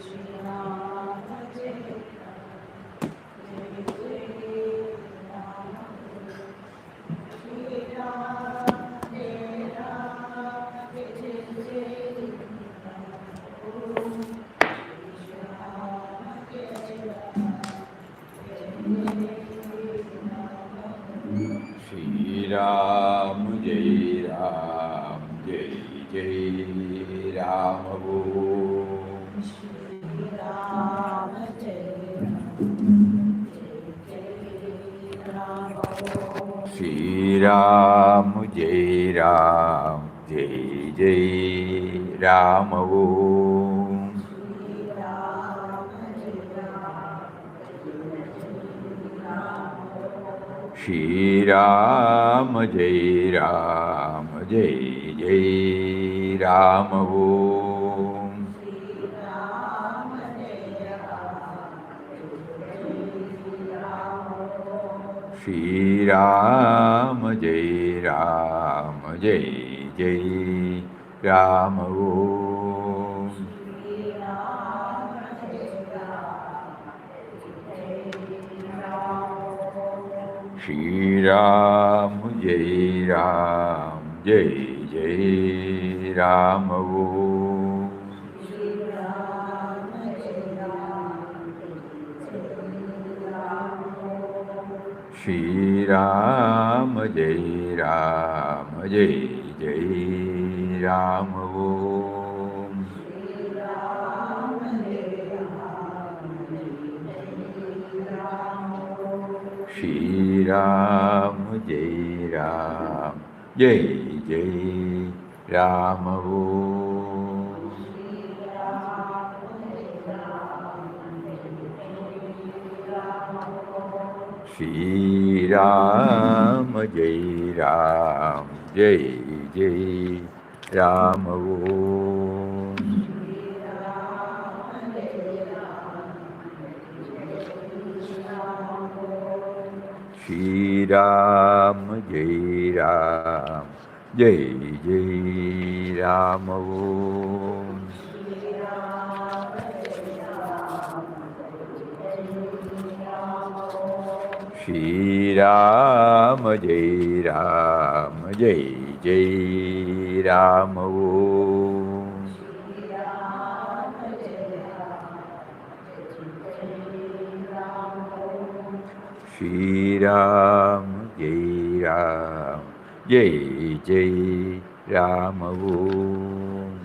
Shri Rama Jai Jai Jai Rama Shri Rama Jai Rama Jai Jai Om Shri Rama Jai Shri Ram Jai Ram Jai Jai Ram Om Shri Rama Jai Jai Rama Shri Ram Jai Ram Jai Jai Ram Om Shri Rama Shri Ram Jai Ram Jai Jai Ram Om Shri Ram Jai Ram Jai Jai Ram Om Shri Ram Jai Ram Jai Jai Ram Om Shri Ram Jai Ram Jai Jai Ram Om Shri Ram Jai Ram Jai Jai Ram Om Shri Ram Jai Ram Jai Jai Ram Om Shri Ram Jai Ram Jai Jai Ram Om Shri Ram Jai Ram Jai Jai Ram Om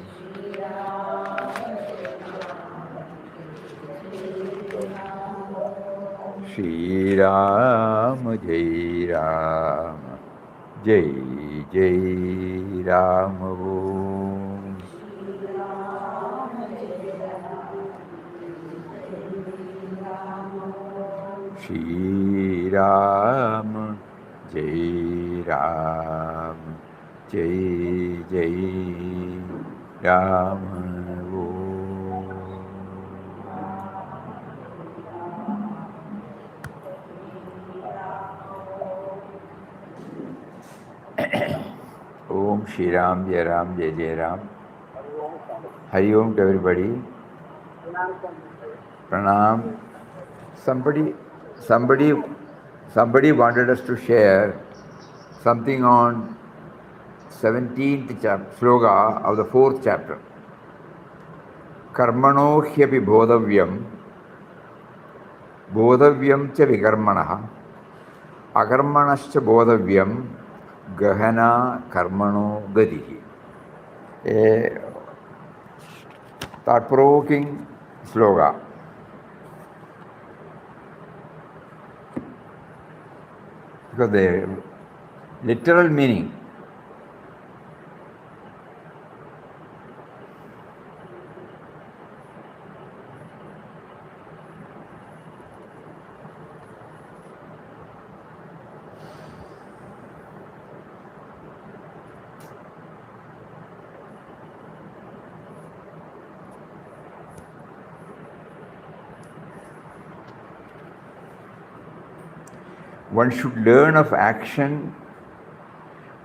Shri Ram Jai Ram Jai Jai Ram Om Shri Ram Jai Ram Jai Jai Ram Om Shri Ram Jai Ram Jai Jai Ram Om Shri Ram Jai Ram Jai Jai Ram. Hari Om to everybody. Pranam. Somebody wanted us to share something on 17th sloka of the 4th chapter. Karmano hyapi bodhavyam cha vikarmanaha akarmanascha bodhavyam gahana karmano gatihi. A thought-provoking sloka. Because the literal meaning one should learn of action.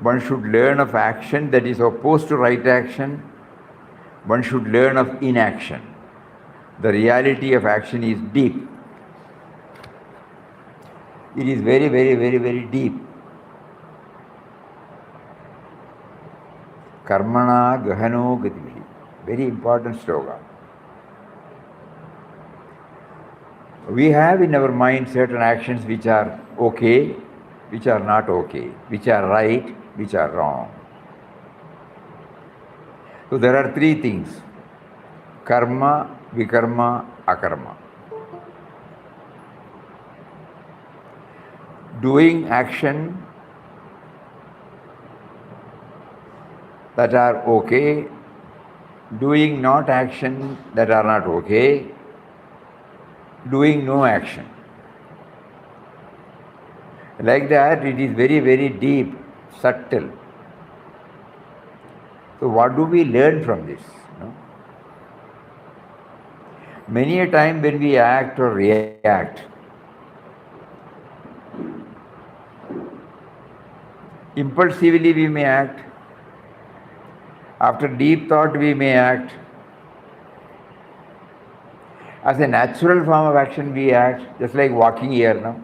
One should learn of action that is opposed to right action. One should learn of inaction. the reality of action is deep. It is very, very, very, very deep. Karmana gahano gativihi. Very important slogan. We have in our mind certain actions which are okay, which are not okay, which are right, which are wrong. So there are three things: karma, vikarma, akarma. Doing action that are okay, doing not action that are not okay, doing no action. Like that, it is very, very deep, subtle. So what do we learn from this? No? Many a time when we act or react, impulsively we may act, after deep thought we may act, as a natural form of action we act, just like walking here now.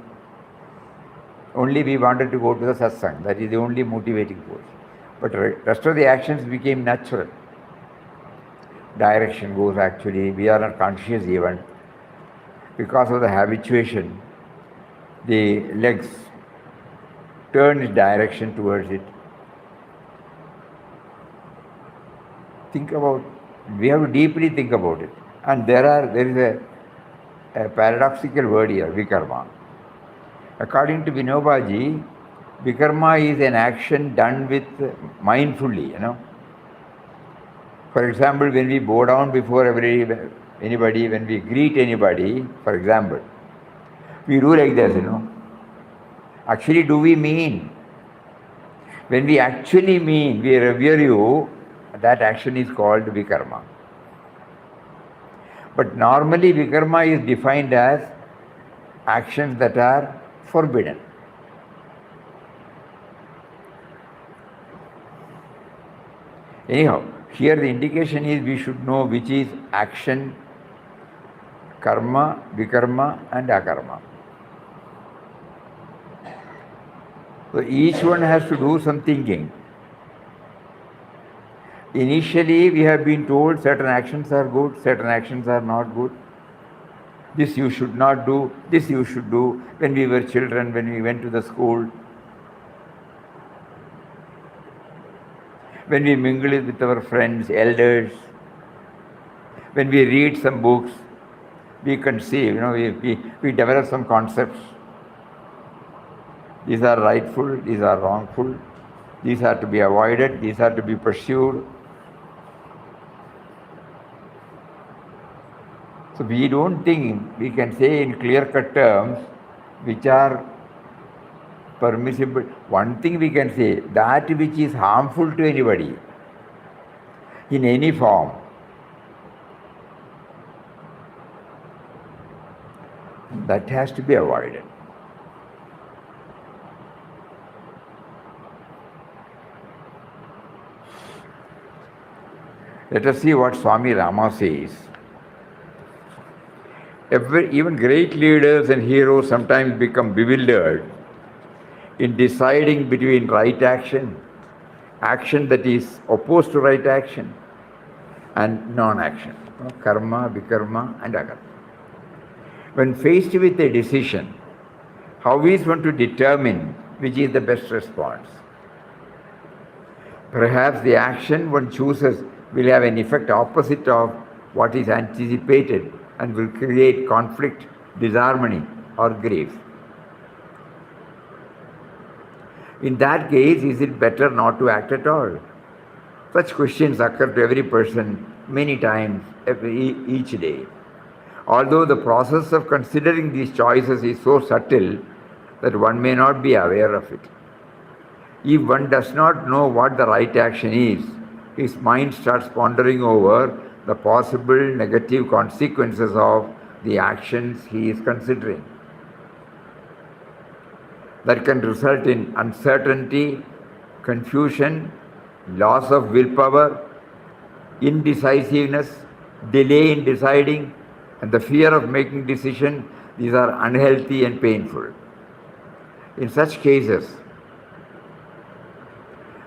Only we wanted to go to the Satsang, that is the only motivating force. But rest of the actions became natural. Direction goes actually, we are not conscious even. Because of the habituation, the legs turn its direction towards it. Think about, we have to deeply think about it. And there is a paradoxical word here, vikarma. According to Vinobaji, vikarma is an action done with mindfully, For example, when we bow down before anybody, when we greet anybody, for example, we do like this, Actually, do we mean? When we actually mean, we revere you, that action is called vikarma. But normally, vikarma is defined as actions that are forbidden. Anyhow, here the indication is we should know which is action, karma, vikarma and akarma. So each one has to do some thinking. Initially we have been told certain actions are good, certain actions are not good. This you should not do, this you should do. When we were children, when we went to the school, when we mingle with our friends, elders, when we read some books, we conceive, we develop some concepts. These are rightful, these are wrongful, these are to be avoided, these are to be pursued. So we don't think, we can say in clear-cut terms, which are permissible. One thing we can say, that which is harmful to anybody, in any form, that has to be avoided. Let us see what Swami Rama says. Even great leaders and heroes sometimes become bewildered in deciding between right action, action that is opposed to right action, and non-action, karma, vikarma and akarma. When faced with a decision, how is one to determine which is the best response? Perhaps the action one chooses will have an effect opposite of what is anticipated and will create conflict, disharmony or grief. In that case, is it better not to act at all? Such questions occur to every person many times each day. Although the process of considering these choices is so subtle that one may not be aware of it. If one does not know what the right action is, his mind starts pondering over the possible negative consequences of the actions he is considering. That can result in uncertainty, confusion, loss of willpower, indecisiveness, delay in deciding, And the fear of making decisions, these are unhealthy and painful. In such cases,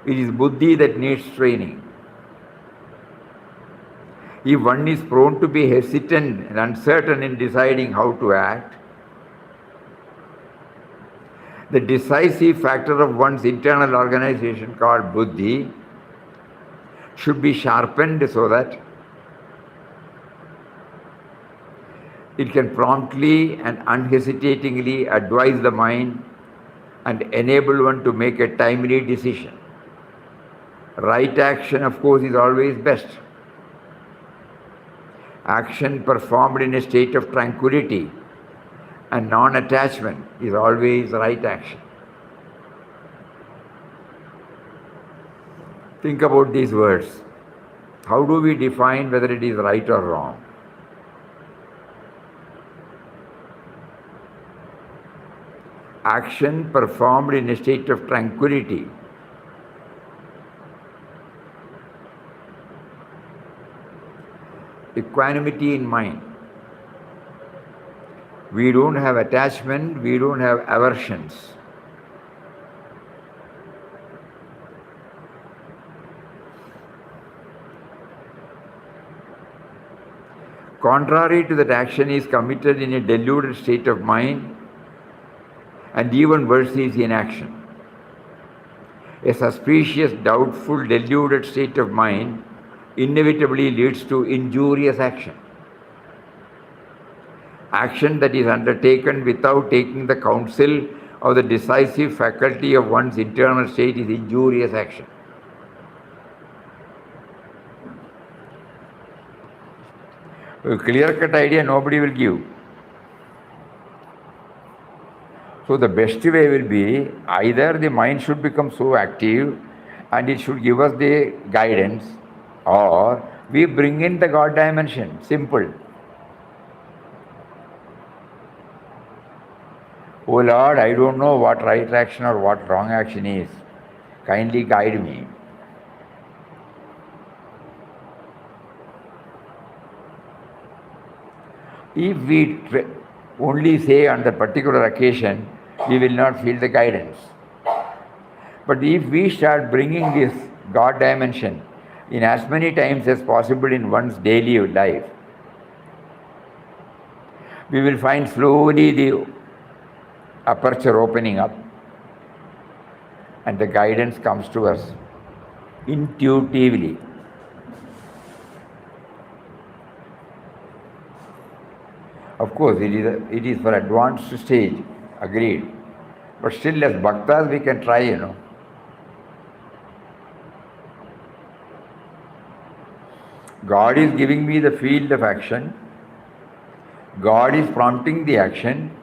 it is buddhi that needs training. If one is prone to be hesitant and uncertain in deciding how to act, the decisive factor of one's internal organization called buddhi should be sharpened so that it can promptly and unhesitatingly advise the mind and enable one to make a timely decision. Right action, of course, is always best. Action performed in a state of tranquility and non-attachment is always right action. Think about these words. How do we define whether it is right or wrong? Action performed in a state of tranquility. Equanimity in mind. We don't have attachment, we don't have aversions. Contrary to that, action is committed in a deluded state of mind, and even worse is inaction. A suspicious, doubtful, deluded state of mind inevitably leads to injurious action. Action that is undertaken without taking the counsel of the decisive faculty of one's internal state is injurious action. A clear-cut idea nobody will give. So the best way will be either the mind should become so active and it should give us the guidance, or we bring in the God dimension. Simple. Oh Lord, I don't know what right action or what wrong action is. Kindly guide me. If we only say on the particular occasion, we will not feel the guidance. But if we start bringing this God dimension in as many times as possible in one's daily life, we will find slowly the aperture opening up and the guidance comes to us intuitively. Of course, it is for advanced stage, agreed. But still, as bhaktas, we can try, God is giving me the field of action. God is prompting the action.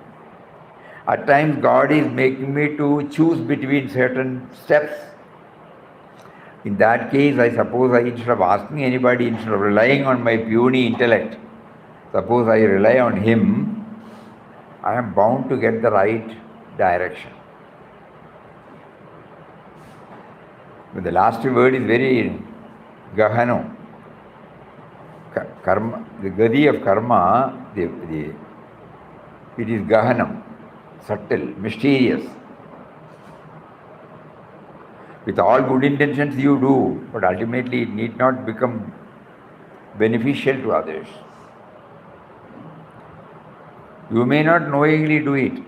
At times, God is making me to choose between certain steps. In that case, I suppose instead of asking anybody, instead of relying on my puny intellect, suppose I rely on Him, I am bound to get the right direction. But the last word is very gahano. Karma, the gadi of karma, it is gahanam, subtle, mysterious. With all good intentions you do, but ultimately it need not become beneficial to others. You may not knowingly do it.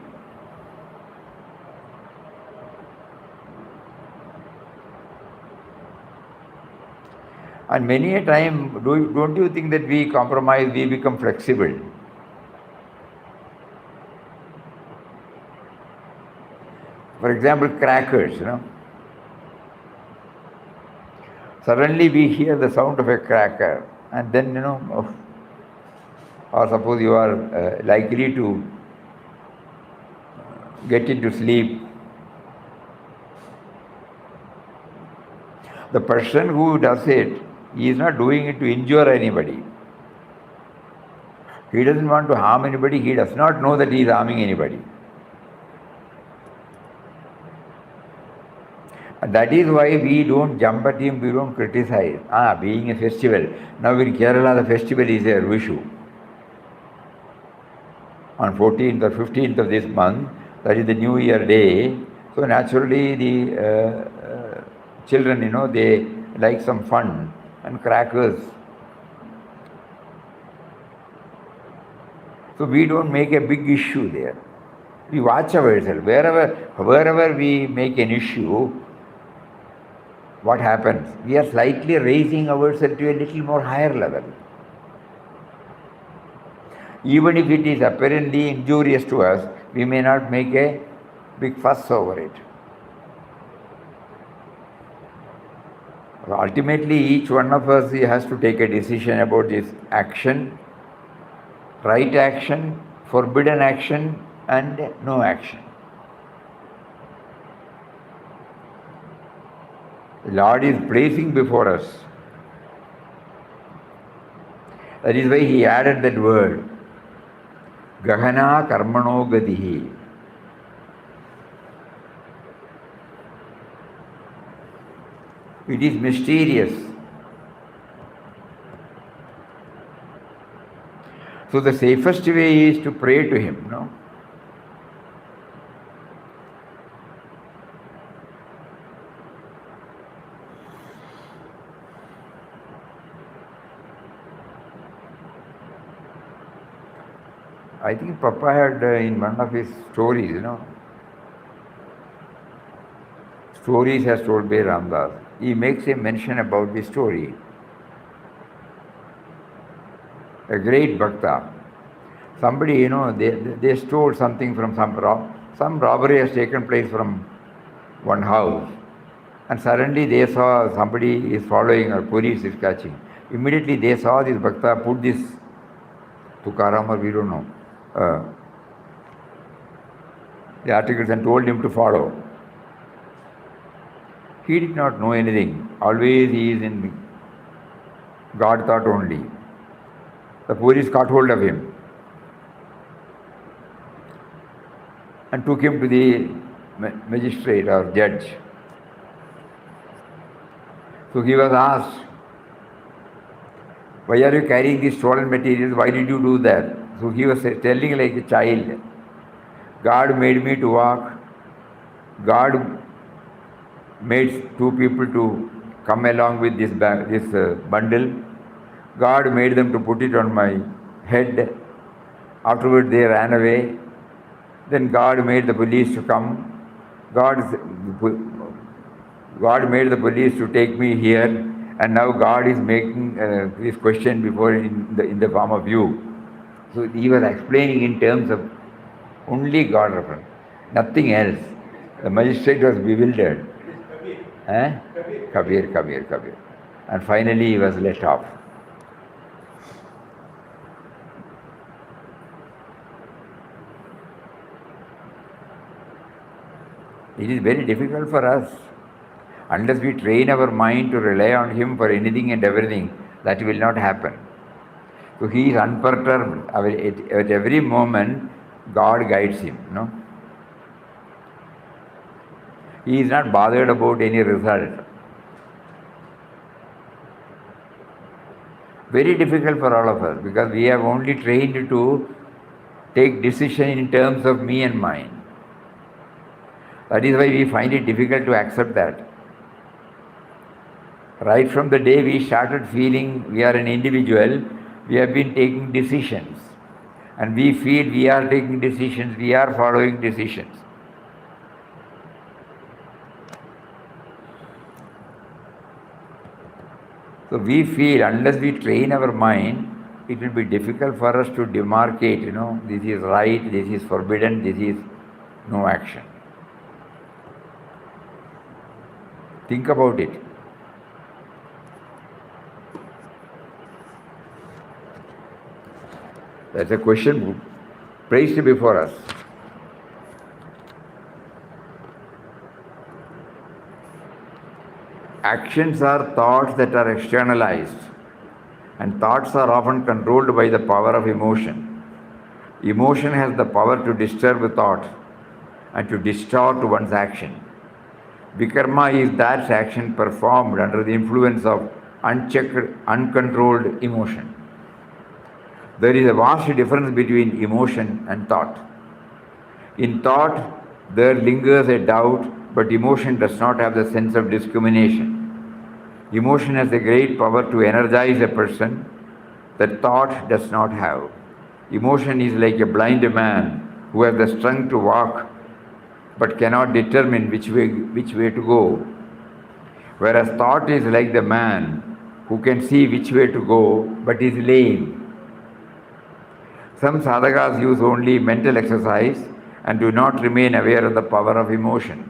And many a time, don't you think that we compromise, we become flexible? For example, crackers, Suddenly we hear the sound of a cracker and then, or suppose you are likely to get into sleep. The person who does it, he is not doing it to injure anybody. He doesn't want to harm anybody. He does not know that he is harming anybody. And that is why we don't jump at him, we don't criticize. Being a festival. Now in Kerala the festival is a Vishu. on 14th or 15th of this month, that is the New Year day. So naturally the children, they like some fun and crackers. So we don't make a big issue there. We watch ourselves. Wherever we make an issue, what happens? We are slightly raising ourselves to a little more higher level. Even if it is apparently injurious to us, we may not make a big fuss over it. Ultimately, each one of us has to take a decision about this action, right action, forbidden action, and no action. The Lord is placing before us. That is why He added that word, Gahana Karmano Gatihi. It is mysterious. So the safest way is to pray to Him, no? I think Papa had in one of his stories, stories has told by Ramdas. He makes a mention about this story. A great bhakta. Somebody, they stole something from some robbery has taken place from one house. And suddenly they saw somebody is following or police is catching. Immediately they saw this bhakta put this Tukaram or we don't know. The articles and told him to follow. He did not know anything. Always he is in God thought only. The police caught hold of him and took him to the magistrate or judge. So he was asked, why are you carrying these stolen materials? Why did you do that? So he was telling like a child, God made me to walk. God made two people to come along with this bundle. God made them to put it on my head. Afterwards they ran away. Then God made the police to come. God made the police to take me here, and now God is making this question before in the form of you. So he was explaining in terms of only God reference, nothing else. The magistrate was bewildered. Kabir. And finally he was let off. It is very difficult for us. Unless we train our mind to rely on Him for anything and everything, that will not happen. So he is unperturbed. At every moment, God guides him. He is not bothered about any result. Very difficult for all of us because we have only trained to take decision in terms of me and mine. That is why we find it difficult to accept that. Right from the day we started feeling we are an individual, we have been taking decisions. And we feel we are taking decisions, we are following decisions. So we feel unless we train our mind, it will be difficult for us to demarcate, this is right, this is forbidden, this is no action. Think about it. That's a question placed before us. Actions are thoughts that are externalized, and thoughts are often controlled by the power of emotion. Emotion has the power to disturb thought and to distort one's action. Vikarma is that action performed under the influence of unchecked, uncontrolled emotion. There is a vast difference between emotion and thought. In thought, there lingers a doubt, but emotion does not have the sense of discrimination. Emotion has a great power to energize a person that thought does not have. Emotion is like a blind man who has the strength to walk but cannot determine which way to go. Whereas thought is like the man who can see which way to go but is lame. Some sadhakas use only mental exercise and do not remain aware of the power of emotion.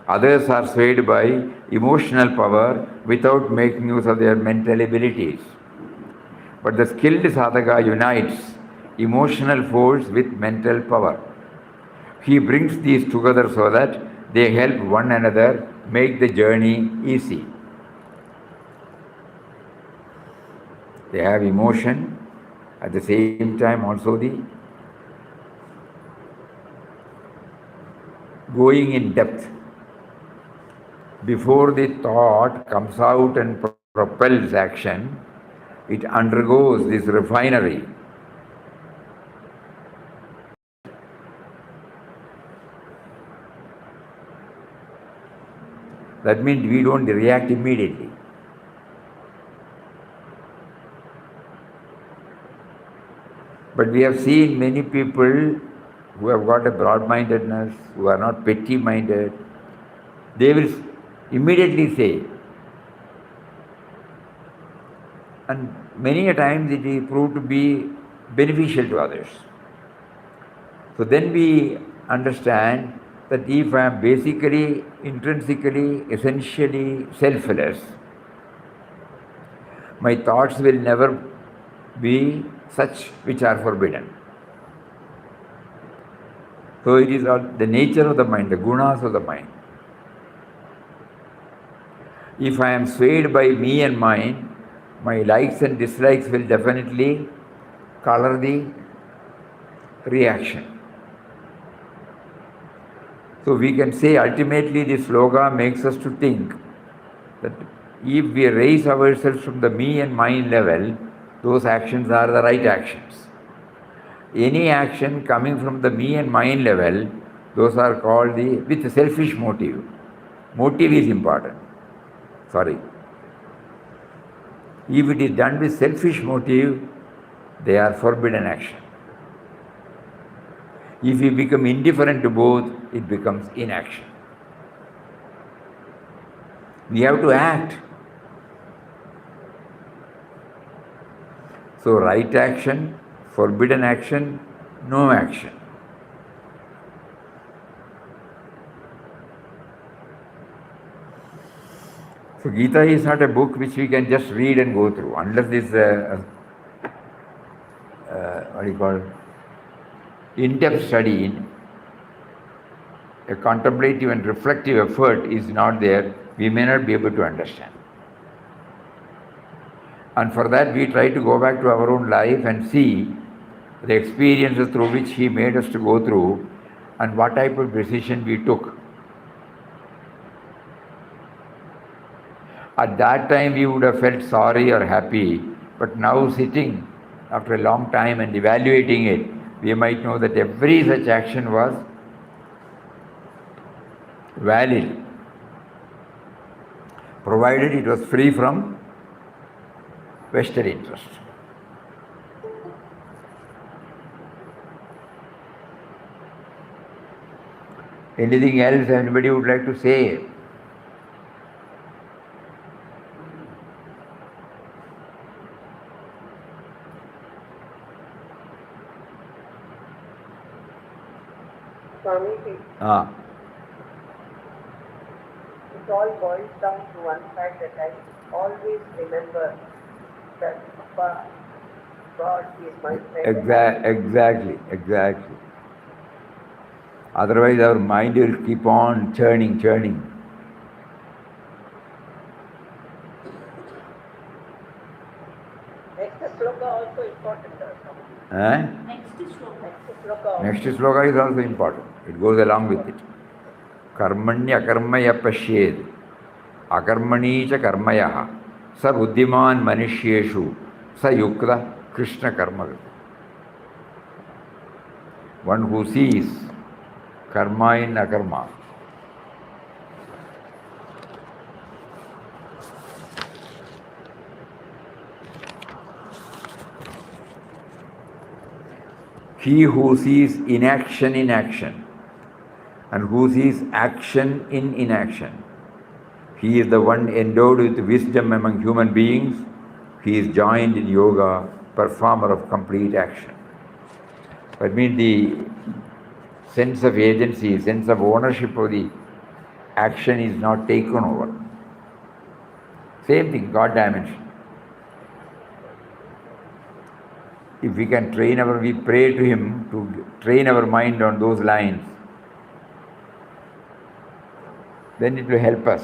Others are swayed by emotional power without making use of their mental abilities. But the skilled sadhaka unites emotional force with mental power. He brings these together so that they help one another make the journey easy. They have emotion, at the same time also the going in depth. Before the thought comes out and propels action, it undergoes this refinery. That means we don't react immediately. But we have seen many people who have got a broad-mindedness, who are not petty-minded, they will immediately say. And many a times it is proved to be beneficial to others. So then we understand that if I am basically, intrinsically, essentially selfless, my thoughts will never be such which are forbidden. So it is the nature of the mind, the gunas of the mind. If I am swayed by me and mine, my likes and dislikes will definitely color the reaction. So we can say ultimately this sloka makes us to think that if we raise ourselves from the me and mine level, those actions are the right actions. Any action coming from the me and mine level, those are called with selfish motive. Motive is important. Sorry. If it is done with selfish motive, they are forbidden action. If we become indifferent to both, it becomes inaction. We have to act. So right action, forbidden action, no action. So Gita is not a book which we can just read and go through, unless this, in-depth study, a contemplative and reflective effort is not there, we may not be able to understand. And for that we try to go back to our own life and see the experiences through which he made us to go through and what type of decision we took. At that time we would have felt sorry or happy, but now sitting after a long time and evaluating it, we might know that every such action was valid, provided it was free from vested interest. Anything else anybody would like to say? Swamiji, it all boils down to one fact that I always remember that Papa, God is my friend. Exactly. Otherwise our mind will keep on churning. Next sloka also important. Next sloka is also important. It goes along with it. Karmanya karmaya pashyed akarmani cha karmaya sa buddhiman manishyeshu sa yukta Krishna karma. One who sees karma in akarma. He who sees inaction in action and who sees action in inaction. He is the one endowed with wisdom among human beings. He is joined in yoga, performer of complete action. That means the sense of agency, sense of ownership of the action is not taken over. Same thing, God dimension. If we can we pray to Him to train our mind on those lines, then it will help us.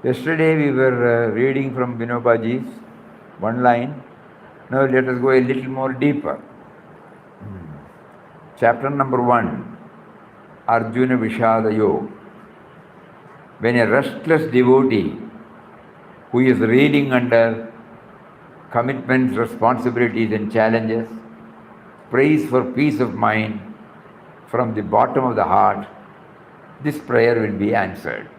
Yesterday we were reading from Vinobaji's one line. Now let us go a little more deeper. Chapter number 1, Arjuna Vishada Yoga. When a restless devotee who is reeling under commitments, responsibilities and challenges prays for peace of mind from the bottom of the heart, this prayer will be answered.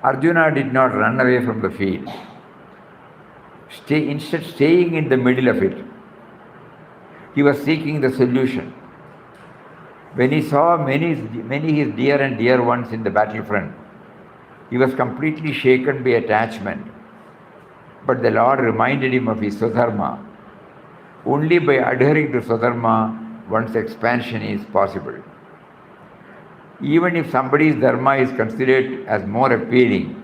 Arjuna did not run away from the field. Instead, staying in the middle of it, he was seeking the solution. When he saw many his dear and dear ones in the battlefront, he was completely shaken by attachment. But the Lord reminded him of his Swadharma. Only by adhering to Swadharma, one's expansion is possible. Even if somebody's dharma is considered as more appealing,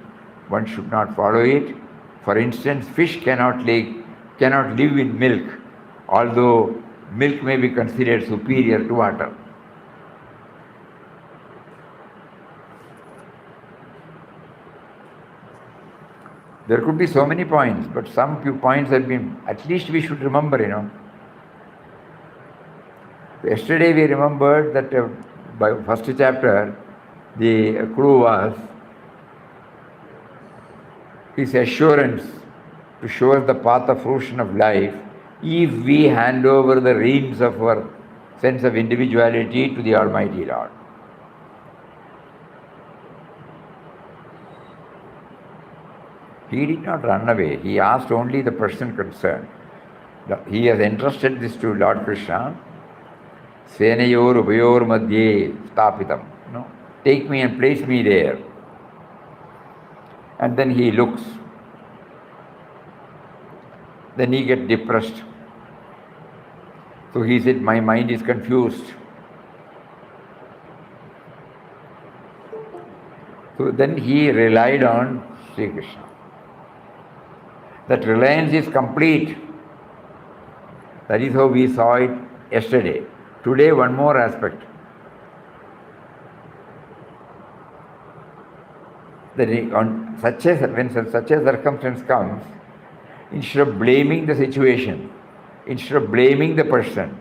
one should not follow it. For instance, fish cannot live in milk, although milk may be considered superior to water. There could be so many points, but some few points have been, at least we should remember, Yesterday we remembered that by first chapter, the clue was his assurance to show us the path of fruition of life if we hand over the reins of our sense of individuality to the Almighty Lord. He did not run away. He asked only the person concerned. He has entrusted this to Lord Krishna. Senayor upayor madhye stapitam. Take me and place me there. And then he looks. Then he gets depressed. So he said, my mind is confused. So then he relied on Sri Krishna. That reliance is complete. That is how we saw it yesterday. Today, one more aspect. That when such a circumstance comes, instead of blaming the situation, instead of blaming the person,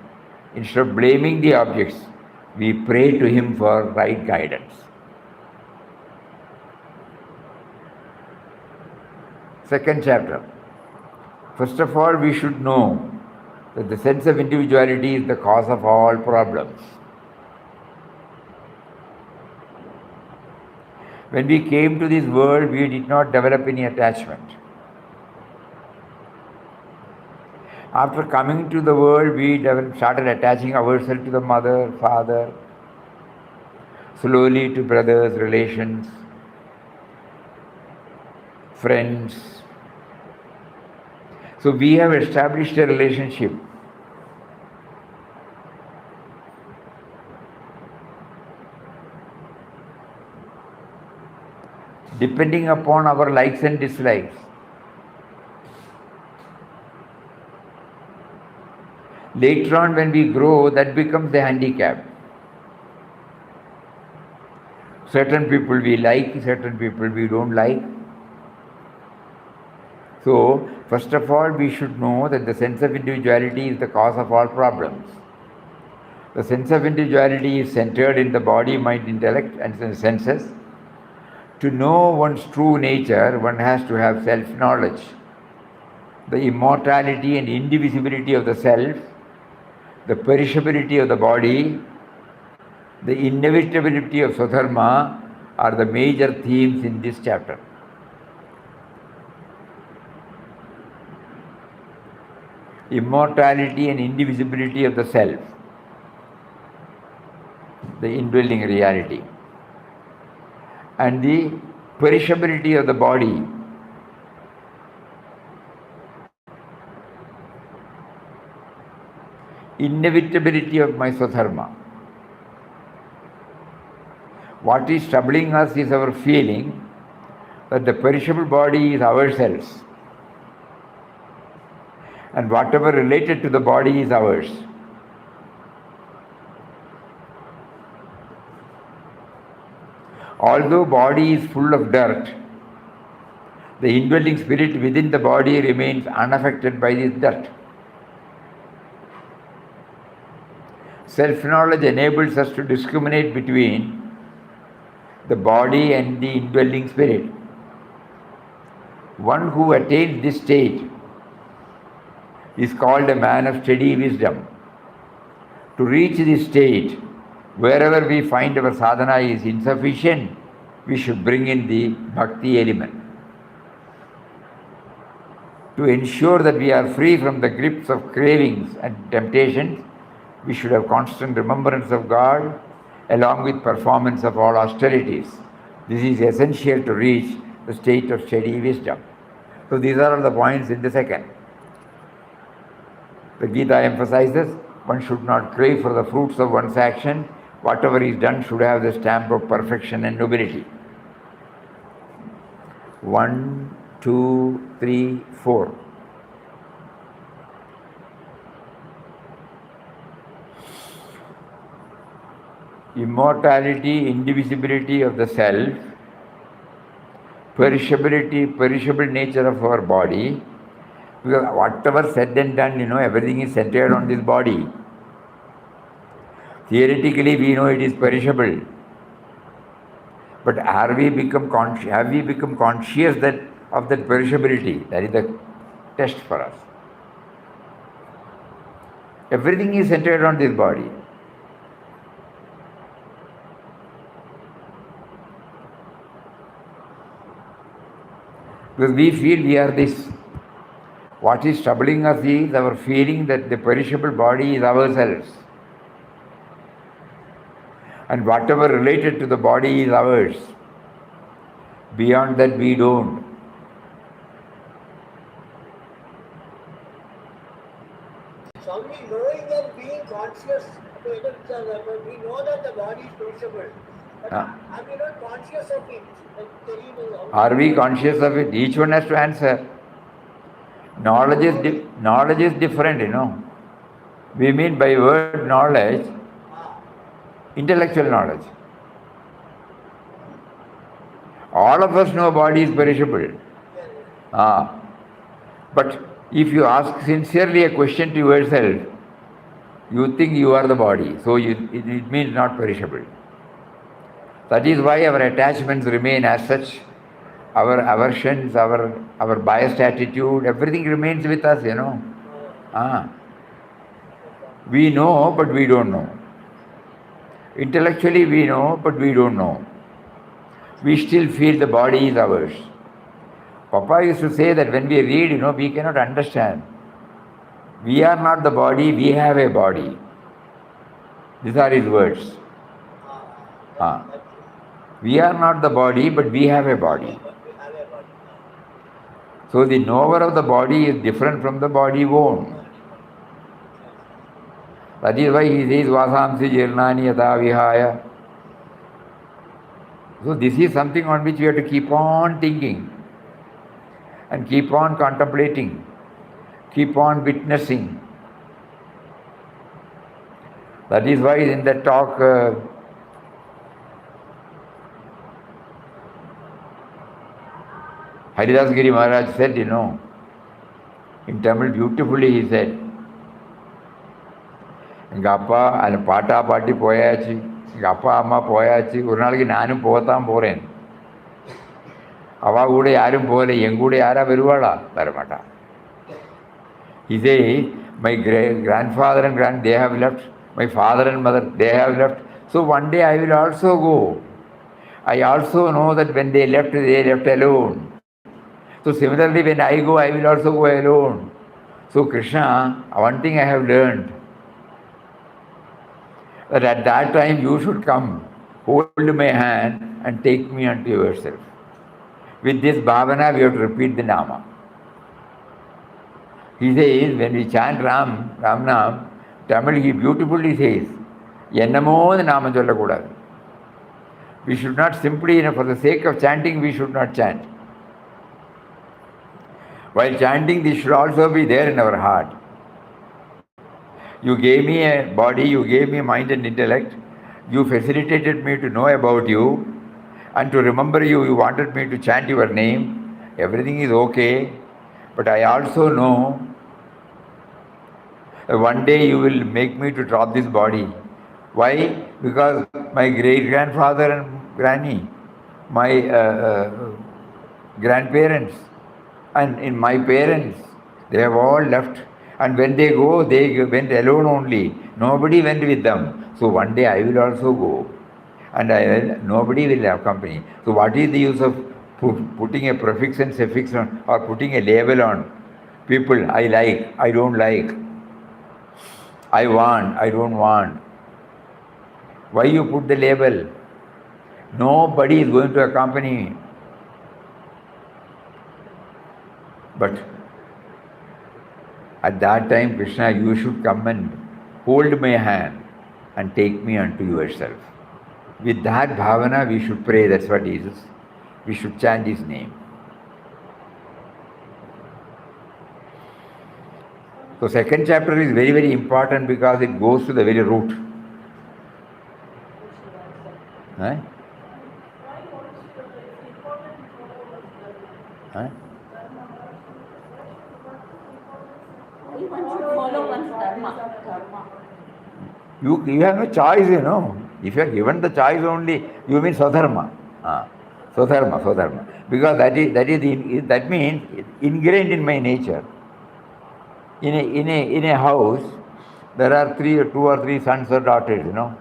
instead of blaming the objects, we pray to Him for right guidance. Second chapter. First of all, we should know that the sense of individuality is the cause of all problems. When we came to this world, we did not develop any attachment. After coming to the world, we started attaching ourselves to the mother, father, slowly to brothers, relations, friends. So we have established a relationship. Depending upon our likes and dislikes. Later on, when we grow, that becomes a handicap. Certain people we like, certain people we don't like. So, first of all, we should know that the sense of individuality is the cause of all problems. The sense of individuality is centered in the body, mind, intellect, and the senses. To know one's true nature, one has to have self-knowledge. The immortality and indivisibility of the self, the perishability of the body, the inevitability of Swadharma are the major themes in this chapter. Immortality and indivisibility of the self, the indwelling reality, and the perishability of the body, inevitability of my Swadharma. What is troubling us is our feeling that the perishable body is ourselves, and whatever related to the body is ours. Although body is full of dirt, the indwelling spirit within the body remains unaffected by this dirt. Self-knowledge enables us to discriminate between the body and the indwelling spirit. One who attains this state is called a man of steady wisdom. To reach this state, wherever we find our sadhana is insufficient, we should bring in the bhakti element. To ensure that we are free from the grips of cravings and temptations, we should have constant remembrance of God along with performance of all austerities. This is essential to reach the state of steady wisdom. So these are all the points in the second. The Gita emphasizes one should not crave for the fruits of one's action. Whatever is done should have the stamp of perfection and nobility. 1, 2, 3, 4. Immortality, indivisibility of the self, perishable nature of our body. Because whatever said and done, everything is centered on this body. Theoretically, we know it is perishable. But have we become conscious of that perishability? That is the test for us. Everything is centered on this body. Because we feel we are this. What is troubling us is our feeling that the perishable body is ourselves. And whatever related to the body is ours. Beyond that we don't. Swami, knowing and being conscious, we know that the body is perishable. But are we not conscious of it? Are we conscious of it? Each one has to answer. Knowledge is different, We mean by word knowledge, intellectual knowledge. All of us know body is perishable. But if you ask sincerely a question to yourself, you think you are the body, so it means not perishable. That is why our attachments remain as such. Our aversions, our biased attitude, everything remains with us, We know, but we don't know. Intellectually we know, but we don't know. We still feel the body is ours. Papa used to say that when we read, we cannot understand. We are not the body, we have a body. These are his words. We are not the body, but we have a body. So the knower of the body is different from the body own. That is why he says, Vasamsi jirnani yata vihaya. So this is something on which we have to keep on thinking and keep on contemplating, keep on witnessing. That is why in that talk, Haridas Giri Maharaj said, In Tamil, beautifully he said, எங்கள் அப்பா அதில் பாட்டா பாட்டி போயாச்சு, எங்கள் அப்பா அம்மா போயாச்சு, ஒரு நாளைக்கு நானும் போகத்தான் போகிறேன். அவள் கூட யாரும் போகலை, என் கூட யாரா வருவாளா? வரமாட்டா. He says, my grandfather and they have left, my father and mother, they have left. So one day I will also go. I also know that when they left alone. So similarly, when I go, I will also go alone. So Krishna, one thing I have learned, that at that time you should come, hold my hand and take me unto yourself. With this bhavana, we have to repeat the nama. He says, when we chant Ram Nam, Tamil, he beautifully says, Ennamo the Nama Sollakudadu. We should not simply, for the sake of chanting, we should not chant. While chanting, this should also be there in our heart. You gave me a body, you gave me mind and intellect, you facilitated me to know about you, and to remember you, you wanted me to chant your name. Everything is okay, but I also know that one day you will make me to drop this body. Why? Because my great-grandfather and granny, my grandparents, and in my parents, they have all left. And when they go, they went alone only. Nobody went with them. So one day I will also go. And nobody will accompany. So what is the use of putting a prefix and suffix on, or putting a label on people? I like, I don't like. I want, I don't want. Why you put the label? Nobody is going to accompany me. But at that time, Krishna, you should come and hold my hand and take me unto yourself. With that bhavana, we should pray. That's what Jesus. We should chant his name. So second chapter is very, very important because it goes to the very root. Huh? Huh? One should follow one's dharma. You have no choice, you know. If you are given the choice only, you mean Swadharma. Swadharma. Because that means ingrained in my nature. In a house, there are two or three sons or daughters, you know.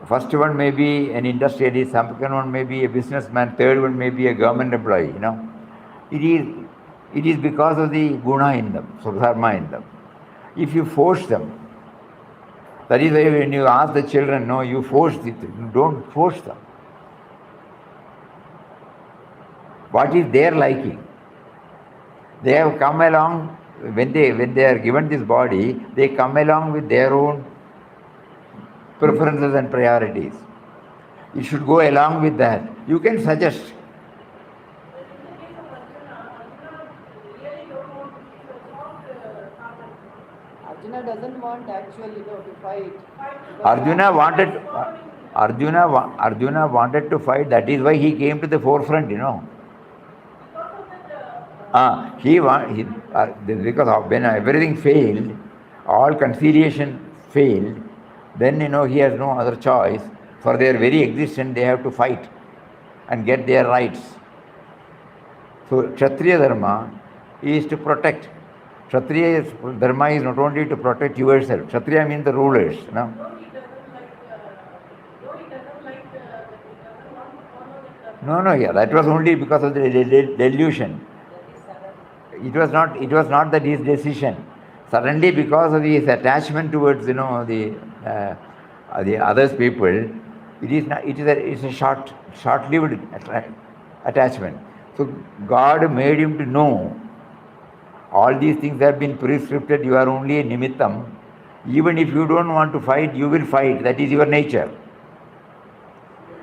First one may be an industrialist, second one may be a businessman, third one may be a government employee, you know. It is because of the guna in them, Swadharma in them. If you force them, that is why when you ask the children, no, you force it, don't force them. What is their liking? They have come along, when they are given this body, they come along with their own preferences and priorities. You should go along with that. You can suggest. Arjuna doesn't want actually, to fight. Arjuna wanted to fight. That is why he came to the forefront, you know. Because of when everything failed, all conciliation failed, then he has no other choice. For their very existence, they have to fight and get their rights. So Kshatriya Dharma is to protect. Kshatriya Dharma is not only to protect yourself. Kshatriya means the rulers. No? No, that was only because of the delusion. It was not that his decision. Suddenly, because of his attachment towards the others people, it's a short-lived attachment. So God made him to know all these things have been prescripted. You are only a nimittam. Even if you don't want to fight, you will fight. That is your nature.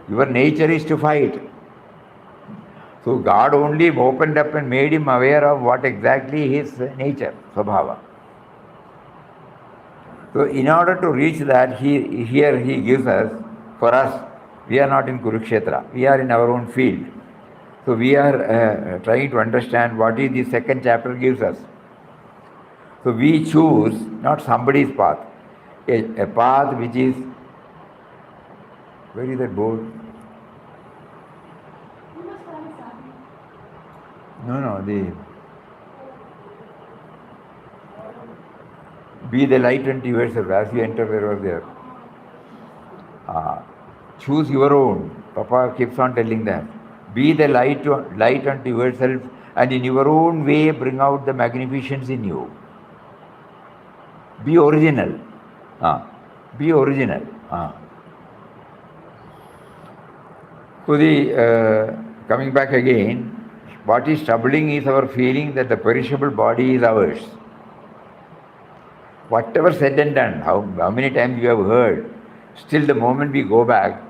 Your nature is to fight. So God only opened up and made him aware of what exactly his nature, Swabhava. So in order to reach that, he gives us, for us, we are not in Kurukshetra, we are in our own field. So we are trying to understand what is the second chapter gives us. So we choose not somebody's path, a path which is, where is that board? No, be the light unto yourself. As you enter, where was there? Choose your own. Papa keeps on telling that. Be the light unto yourself, and in your own way bring out the magnificence in you. Be original. Be original. So coming back again, what is troubling is our feeling that the perishable body is ours. Whatever said and done, how many times you have heard, still the moment we go back,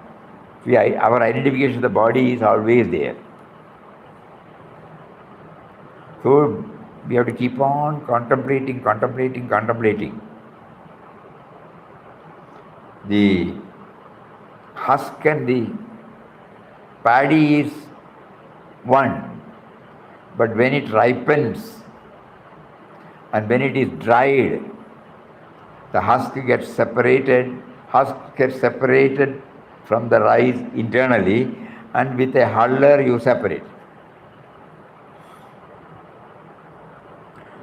our identification of the body is always there. So we have to keep on contemplating. The husk and the paddy is one, but when it ripens and when it is dried, the husk gets separated from the rice internally, and with a huller you separate.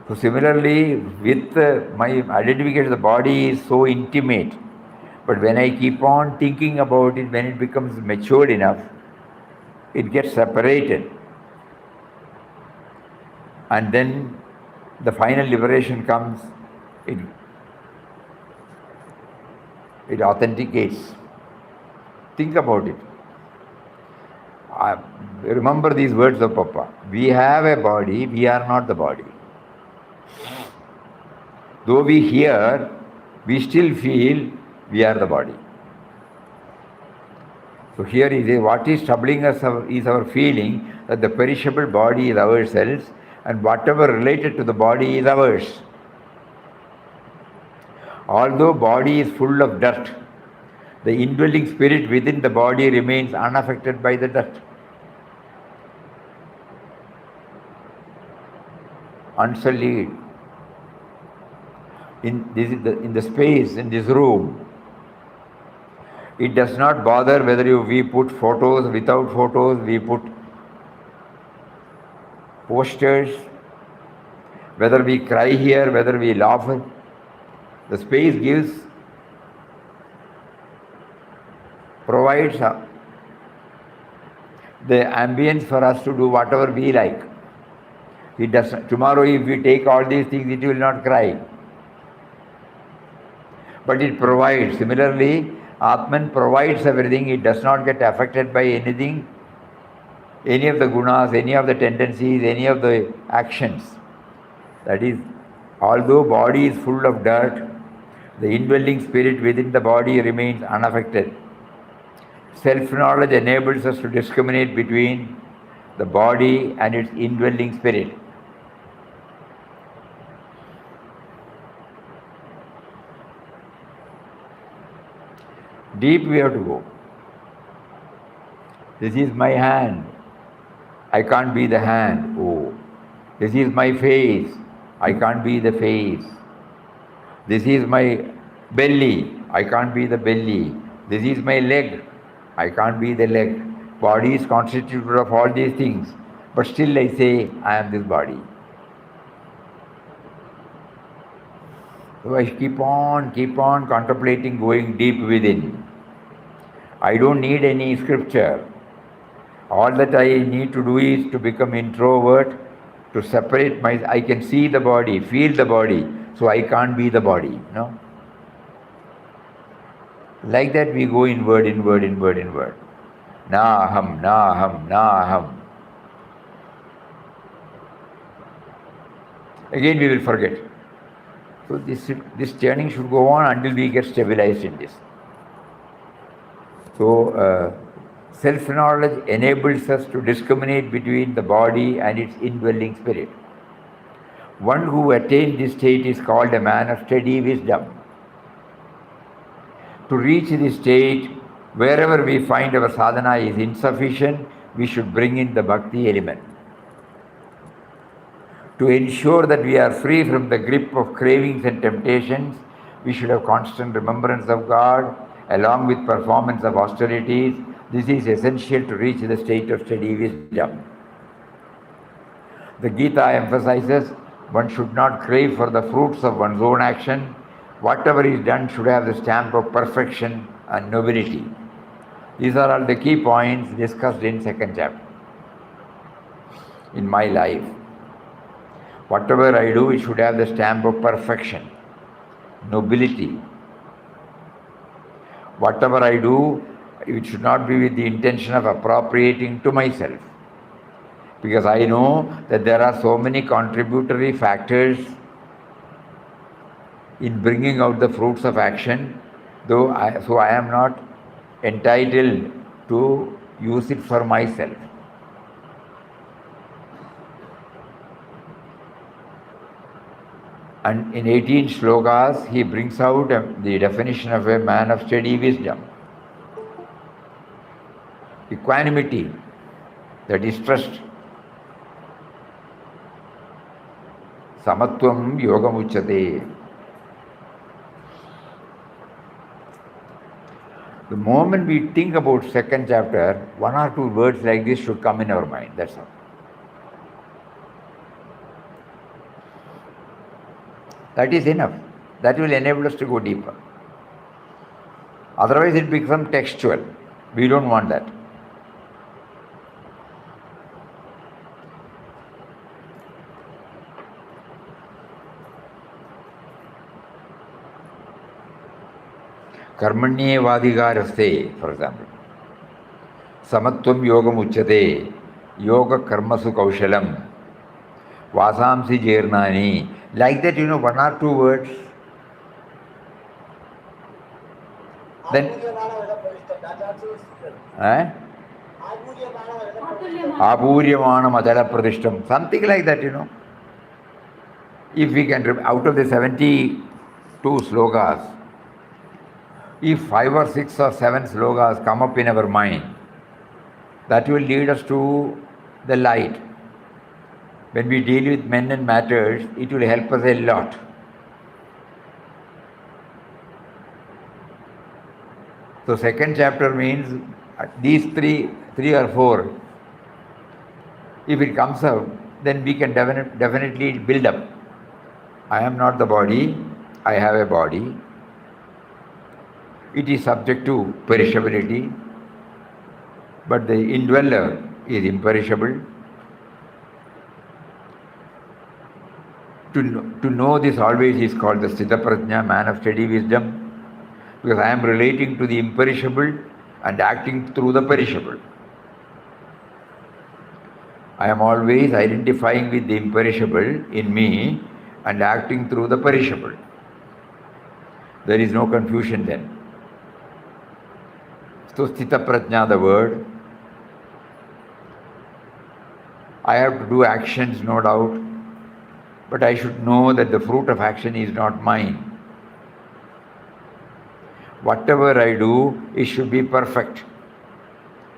So similarly, with my identification of the body is so intimate, but when I keep on thinking about it, when it becomes matured enough, it gets separated. And then the final liberation comes, it authenticates. Think about it. Remember these words of Papa. We have a body, we are not the body. Though we hear, we still feel we are the body. So here is what is troubling us is our feeling that the perishable body is ourselves, and whatever related to the body is ours. Although body is full of dirt, the indwelling spirit within the body remains unaffected by the dirt. Unsullied. In the space, in this room, it does not bother whether we put photos, without photos, we put posters, whether we cry here, whether we laugh. The space provides the ambience for us to do whatever we like. It does. Tomorrow, if we take all these things, it will not cry. But it provides. Similarly, Atman provides everything. It does not get affected by anything, any of the gunas, any of the tendencies, any of the actions. That is, although body is full of dirt, the indwelling spirit within the body remains unaffected. Self-knowledge enables us to discriminate between the body and its indwelling spirit. Deep we have to go. This is my hand. I can't be the hand. Oh. This is my face. I can't be the face. This is my belly. I can't be the belly. This is my leg. I can't be the leg. Body is constituted of all these things. But still I say, I am this body. So I keep on contemplating, going deep within. I don't need any scripture. All that I need to do is to become introvert, to separate I can see the body, feel the body, so I can't be the body. No? Like that we go inward. Na aham. Again we will forget. So this turning should go on until we get stabilized in this. So self-knowledge enables us to discriminate between the body and its indwelling spirit. One who attained this state is called a man of steady wisdom. To reach this state, wherever we find our sadhana is insufficient, we should bring in the bhakti element. To ensure that we are free from the grip of cravings and temptations, we should have constant remembrance of God along with performance of austerities. This is essential to reach the state of steady wisdom. The Gita emphasizes one should not crave for the fruits of one's own action. Whatever is done should have the stamp of perfection and nobility. These are all the key points discussed in second chapter. In my life, whatever I do, it should have the stamp of perfection, nobility. Whatever I do, it should not be with the intention of appropriating to myself. Because I know that there are so many contributory factors in bringing out the fruits of action, so I am not entitled to use it for myself. And in 18 shlokas, he brings out the definition of a man of steady wisdom. Equanimity, that is trust. Samatvam yogamuchyate. The moment we think about second chapter, one or two words like this should come in our mind, that's all. That is enough. That will enable us to go deeper. Otherwise it becomes textual. We don't want that. Karmanyevadhikaraste, for example. Samatvam yogam uchyate, yoga karmasu kaushalam, vasamsi jirnani. Like that, one or two words. Then, Abhuryamana Madala Pradishtam, something like that, If we can, out of the 72 slokas, if 5 or 6 or 7 slokas come up in our mind, that will lead us to the light. When we deal with men and matters, it will help us a lot. So second chapter means these three or four. If it comes out, then we can definitely build up. I am not the body, I have a body. It is subject to perishability, but the indweller is imperishable. To know this always is called the Sthita Prajna, man of steady wisdom, because I am relating to the imperishable and acting through the perishable. I am always identifying with the imperishable in me and acting through the perishable. There is no confusion then. So Sthita Prajna, the word. I have to do actions, no doubt. But I should know that the fruit of action is not mine. Whatever I do, it should be perfect.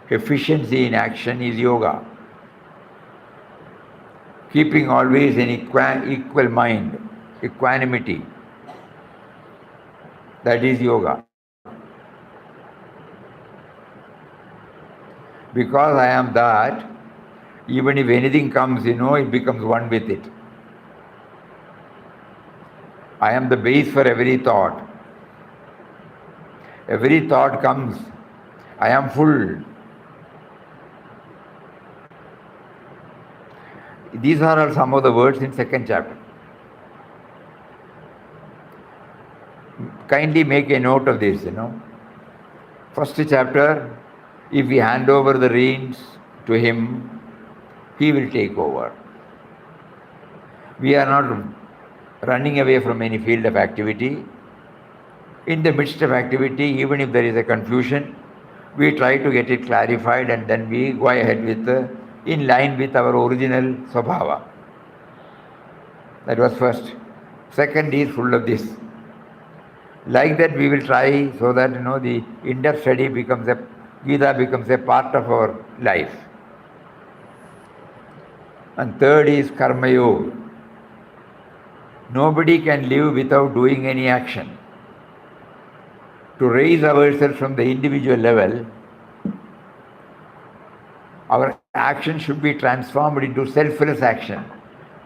Efficiency in action is yoga. Keeping always an equal mind, equanimity, that is yoga. Because I am that, even if anything comes, it becomes one with it. I am the base for every thought. Every thought comes, I am full. These are all some of the words in second chapter. Kindly make a note of this, First chapter, if we hand over the reins to him, he will take over. We are not running away from any field of activity. In the midst of activity, even if there is a confusion, we try to get it clarified and then we go ahead with in line with our original swabhava. That was first. Second is full of this. Like that we will try so that the in-depth study Gita becomes a part of our life. And third is karma yoga. Nobody can live without doing any action. To raise ourselves from the individual level, our action should be transformed into selfless action,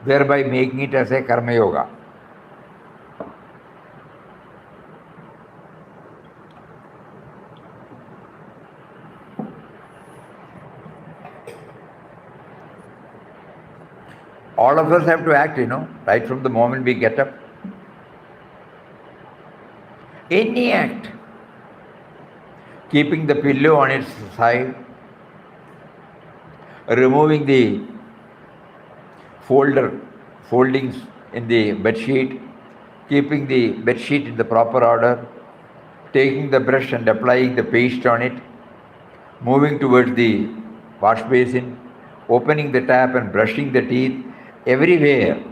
thereby making it as a karma yoga. All of us have to act, right from the moment we get up. Any act. Keeping the pillow on its side, removing the foldings in the bed sheet, keeping the bed sheet in the proper order, taking the brush and applying the paste on it, moving towards the wash basin, opening the tap and brushing the teeth, everywhere.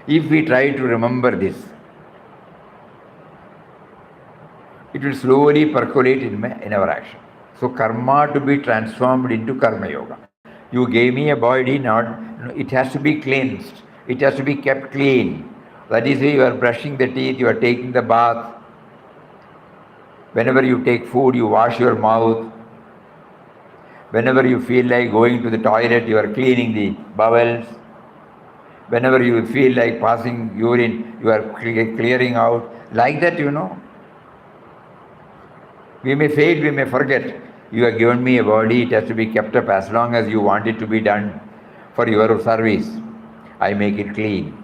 If we try to remember this, it will slowly percolate in our action. So karma to be transformed into karma yoga. You gave me a body, it has to be cleansed. It has to be kept clean. That is why you are brushing the teeth, you are taking the bath. Whenever you take food, you wash your mouth. Whenever you feel like going to the toilet, you are cleaning the bowels. Whenever you feel like passing urine, you are clearing out. Like that, We may fail, we may forget. You have given me a body, it has to be kept up as long as you want it to be done for your service. I make it clean.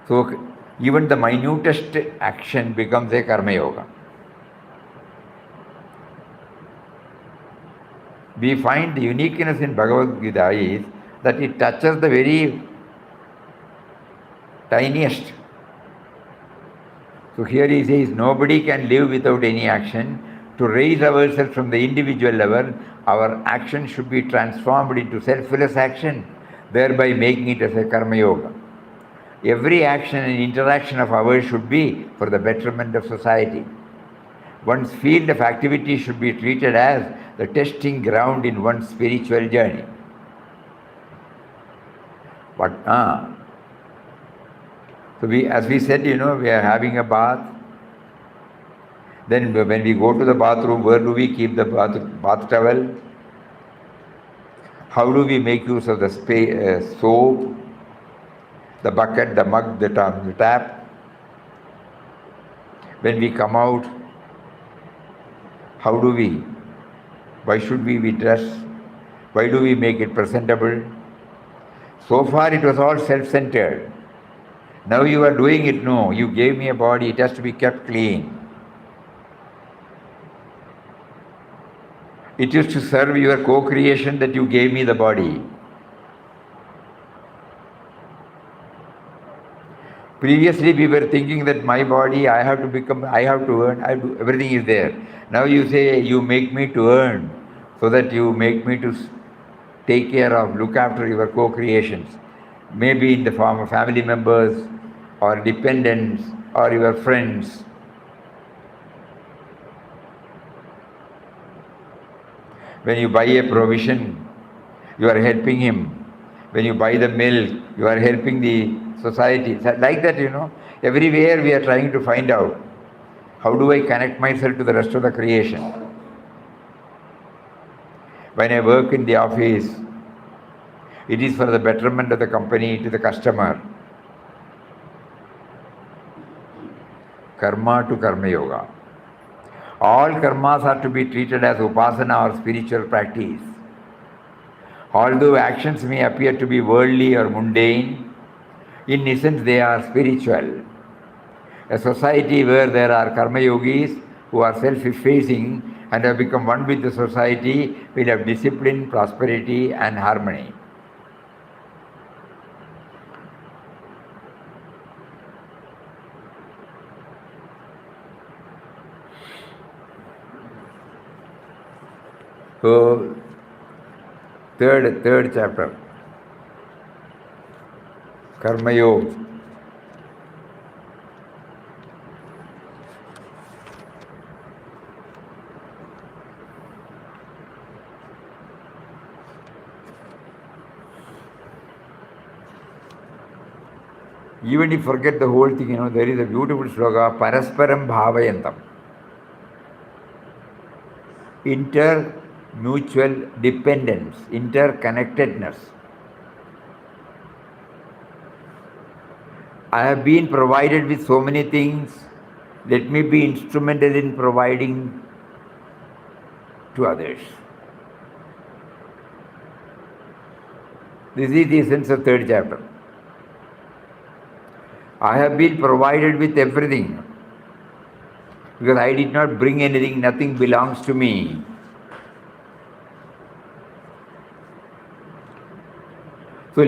So even the minutest action becomes a karma yoga. We find the uniqueness in Bhagavad Gita is that it touches the very tiniest. So here he says, nobody can live without any action. To raise ourselves from the individual level, our action should be transformed into selfless action, thereby making it as a karma yoga. Every action and interaction of ours should be for the betterment of society. One's field of activity should be treated as the testing ground in one's spiritual journey. So as we said, we are having a bath. Then when we go to the bathroom, where do we keep the bath towel? How do we make use of the soap, the bucket, the mug, the tap? When we come out, why should we be dressed? Why do we make it presentable? So far it was all self-centered. Now you are doing it, no. You gave me a body, it has to be kept clean. It is to serve your co-creation that you gave me the body. Previously we were thinking that my body, I have to earn, everything is there. Now you say you make me to earn, so that you make me to take care of, look after your co-creations. Maybe in the form of family members or dependents or your friends. When you buy a provision, you are helping him. When you buy the milk, you are helping the society. Like that, everywhere we are trying to find out, how do I connect myself to the rest of the creation? When I work in the office, it is for the betterment of the company, to the customer. Karma to karma yoga. All karmas are to be treated as upasana or spiritual practice. Although actions may appear to be worldly or mundane, in essence they are spiritual. A society where there are karma yogis who are self-effacing and have become one with the society will have discipline, prosperity and harmony. So, third chapter, Karma Yoga. Even if you forget the whole thing, there is a beautiful sloka, Parasparam Bhavayantam. Inter-mutual dependence, interconnectedness. I have been provided with so many things. Let me be instrumental in providing to others. This is the essence of third chapter. I have been provided with everything because I did not bring anything, nothing belongs to me. So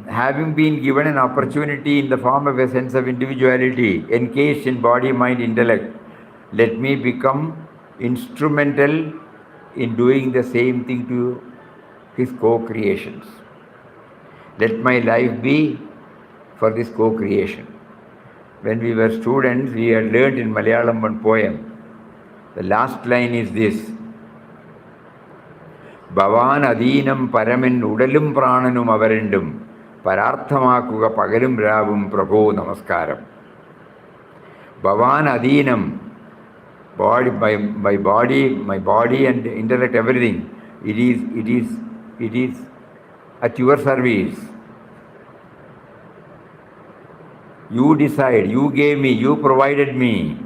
having been given an opportunity in the form of a sense of individuality, encased in body, mind, intellect, let me become instrumental in doing the same thing to his co-creations. Let my life be for this co-creation. When we were students, we had learned in Malayalam one poem. The last line is this: Bhavan adeenam paramin udalum prananum avarendum pararthamakuga pagalum ravum prabho namaskaram. Bhavan adeenam, body, my body and intellect, everything, it is at your service. You decide, you gave me, you provided me.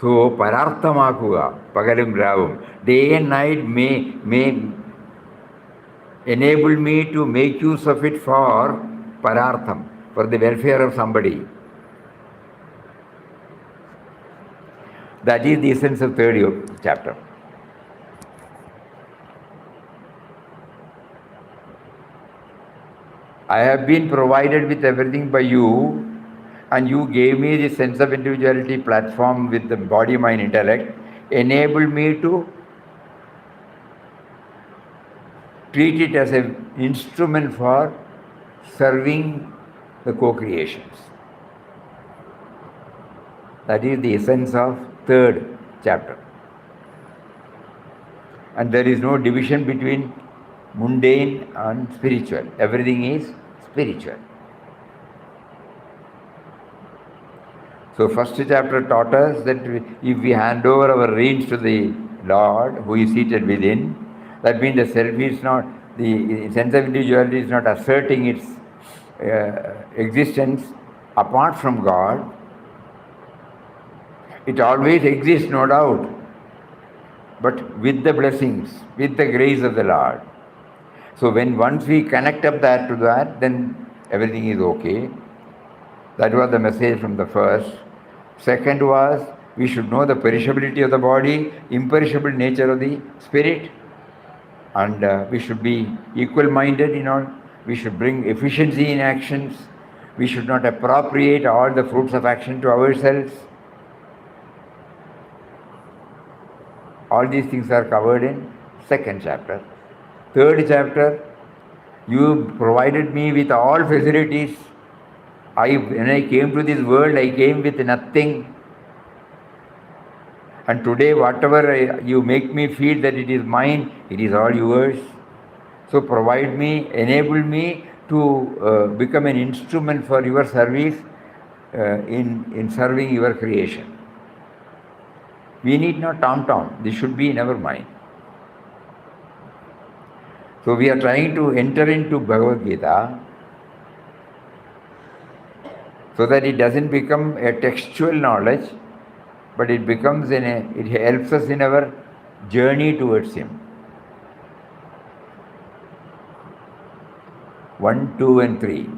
So, pararthamakuga, pagalum ravam. Day and night may enable me to make use of it for parartham, for the welfare of somebody. That is the essence of third chapter. I have been provided with everything by you, and you gave me the sense of individuality platform with the body, mind, intellect, enabled me to treat it as an instrument for serving the co-creations. That is the essence of third chapter. And there is no division between mundane and spiritual. Everything is spiritual. So first chapter taught us that if we hand over our reins to the Lord who is seated within, that means the self is not, the sense of individuality is not asserting its existence apart from God. It always exists, no doubt, but with the blessings, with the grace of the Lord. So once we connect up that to that, then everything is okay. That was the message from the first. Second was, we should know the perishability of the body, imperishable nature of the spirit, and we should be equal-minded in all. We should bring efficiency in actions. We should not appropriate all the fruits of action to ourselves. All these things are covered in second chapter. Third chapter, you provided me with all facilities. When I came to this world, I came with nothing. And today, whatever you make me feel that it is mine, it is all yours. So provide me, enable me to become an instrument for your service in serving your creation. We need not tom-tom. This should be in our mind. So we are trying to enter into Bhagavad Gita so that it doesn't become a textual knowledge, but it becomes it helps us in our journey towards Him. 1, 2, and 3.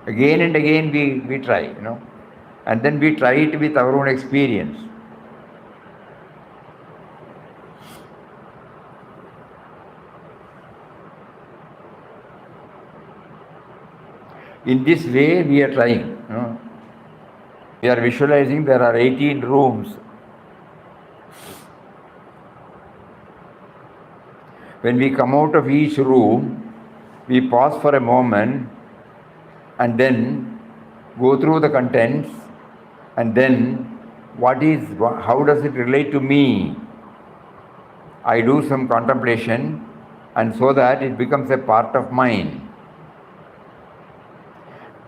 Again and again we try, and then we try it with our own experience. In this way we are trying. We are visualizing there are 18 rooms. When we come out of each room, we pause for a moment and then go through the contents, and then how does it relate to me? I do some contemplation, and so that it becomes a part of mine.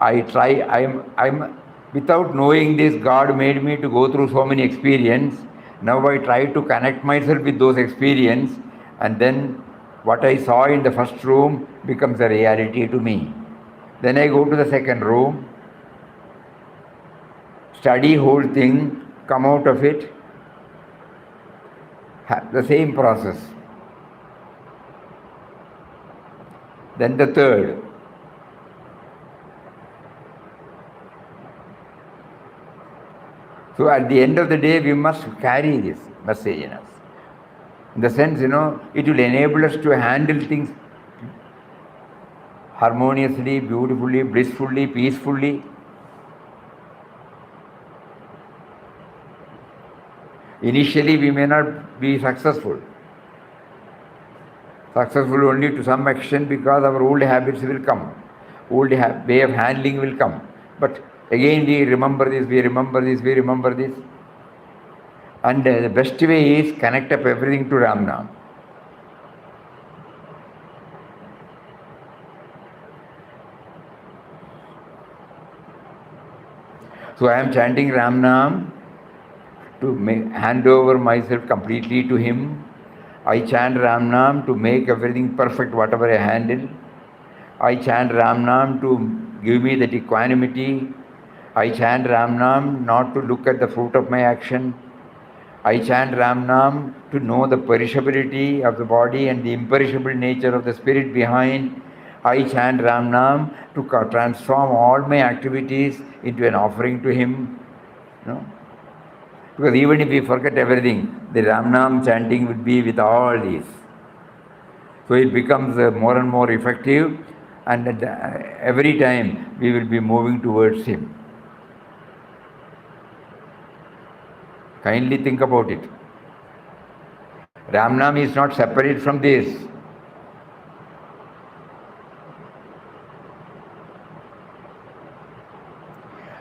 I'm without knowing this, God made me to go through so many experiences. Now I try to connect myself with those experiences, and then what I saw in the first room becomes a reality to me. Then I go to the second room, study whole thing, come out of it, the same process. Then the third. So at the end of the day, we must carry this message in us. In the sense, it will enable us to handle things harmoniously, beautifully, blissfully, peacefully. Initially, we may not be successful. Successful only to some extent because our old habits will come. Old way of handling will come. But again, we remember this, we remember this, we remember this. And the best way is connect up everything to Ram Nam. So I am chanting Ram Nam to hand over myself completely to him. I chant Ram Nam to make everything perfect, whatever I handle. I chant Ram Nam to give me that equanimity. I chant Ram Nam not to look at the fruit of my action. I chant Ram Nam to know the perishability of the body and the imperishable nature of the spirit behind. I chant Ram Nam to transform all my activities into an offering to him. Because even if we forget everything, the Ram Nam chanting would be with all these. So it becomes more and more effective, and every time we will be moving towards him. Kindly think about it. Ram Nam is not separate from this.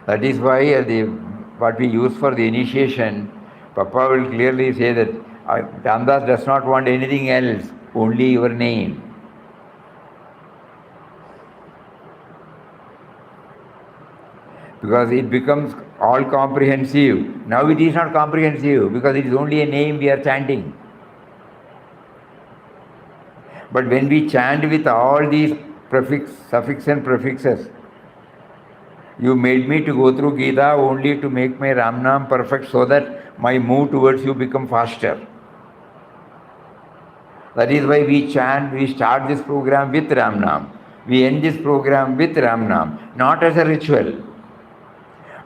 That is why what we use for the initiation, Papa will clearly say that Ramdas does not want anything else, only your name. Because it becomes all comprehensive. Now it is not comprehensive because it is only a name we are chanting. But when we chant with all these suffix and prefixes, you made me to go through Gita only to make my Ram Nam perfect so that my move towards you become faster. That is why we chant, we start this program with Ram Nam. We end this program with Ram Nam, not as a ritual.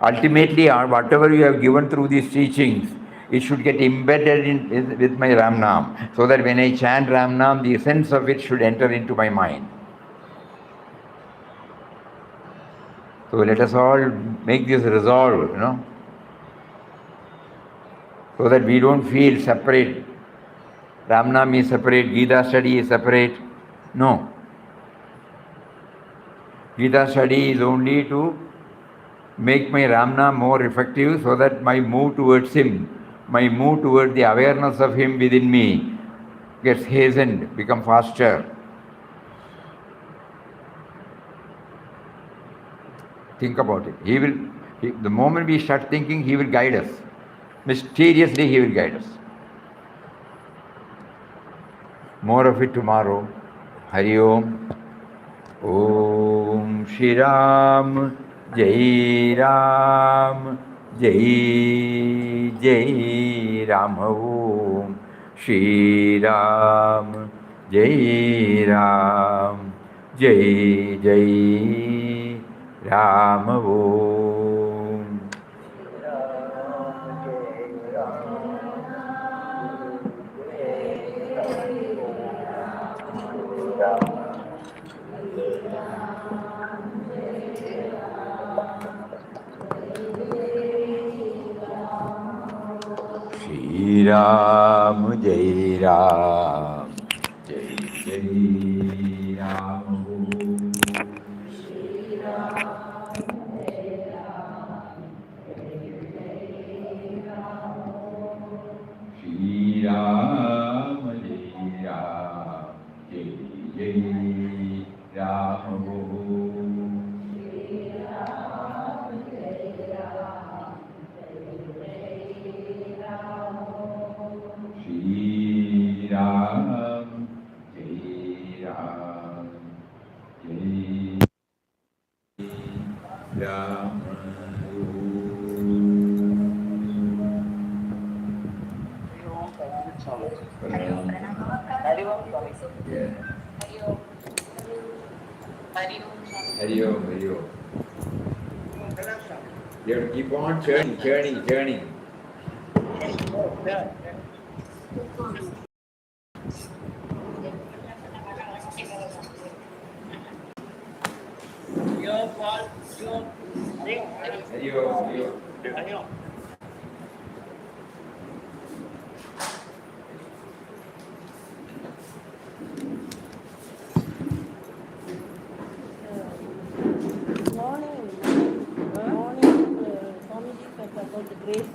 Ultimately, whatever you have given through these teachings, it should get embedded with my Ram Nam, so that when I chant Ram Nam, the essence of it should enter into my mind. So let us all make this resolve, so that we don't feel separate. Ram Nam is separate, Gita study is separate. No. Gita study is only to make my Ram Nam more effective so that my move towards him, my move toward the awareness of him within me gets hastened, become faster. Think about it. The moment we start thinking, he will guide us. Mysteriously, he will guide us. More of it tomorrow. Hari Om. Om Shri Ram. Jai Ram. Jai Jai Ram. Om Shri Ram. Jai Ram. Jai Jai Ram. Om. Shri Ram, Jai Ram, Jai Jai Ram. Shri Ram, Jai Ram, Jai Jai Ram. Shri Ram, Jai Ram, Jai Yeah. Hari Om, Hari Om. You have to keep on churning. Your fault, your thing. Hari Om, Hari Om. Hari Om. Morning, Swamiji said about the grace.